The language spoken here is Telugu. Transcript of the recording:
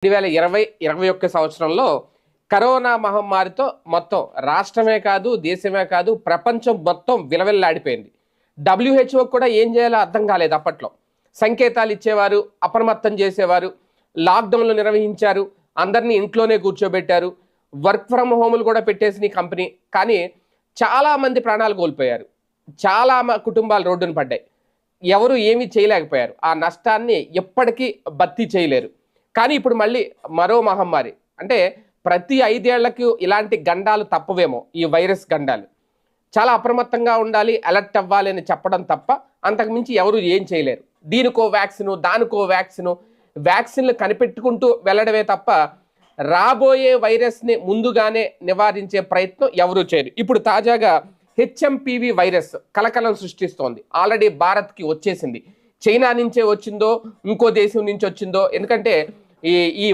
2020-21 సంవత్సరంలో కరోనా మహమ్మారితో మొత్తం రాష్ట్రమే కాదు, దేశమే కాదు, ప్రపంచం మొత్తం విలవిల్లాడిపోయింది. WHO కూడా ఏం చేయాలో అర్థం కాలేదు అప్పట్లో. సంకేతాలు ఇచ్చేవారు, అప్రమత్తం చేసేవారు, లాక్డౌన్లు నిర్వహించారు, అందరినీ ఇంట్లోనే కూర్చోబెట్టారు, వర్క్ ఫ్రమ్ హోమ్లు కూడా పెట్టేసిన కంపెనీ. కానీ చాలామంది ప్రాణాలు కోల్పోయారు, చాలా కుటుంబాలు రోడ్డున పడ్డాయి. ఎవరు ఏమీ చేయలేకపోయారు, ఆ నష్టాన్ని ఎప్పటికీ భర్తీ చేయలేరు. కానీ ఇప్పుడు మళ్ళీ మరో మహమ్మారి, అంటే ప్రతి 5 ఏళ్లకు ఇలాంటి గండాలు తప్పవేమో. ఈ వైరస్ గండాలు చాలా అప్రమత్తంగా ఉండాలి, అలర్ట్ అవ్వాలి అని చెప్పడం తప్ప అంతకుమించి ఎవరు ఏం చేయలేరు. దీనికో వ్యాక్సిను, దానికో వ్యాక్సిను, వ్యాక్సిన్లు కనిపెట్టుకుంటూ వెళ్ళడమే తప్ప రాబోయే వైరస్ని ముందుగానే నివారించే ప్రయత్నం ఎవరూ చేయరు. ఇప్పుడు తాజాగా HMPV వైరస్ కలకలం సృష్టిస్తోంది. ఆల్రెడీ భారత్కి వచ్చేసింది. చైనా నుంచే వచ్చిందో, ఇంకో దేశం నుంచి వచ్చిందో, ఎందుకంటే ఈ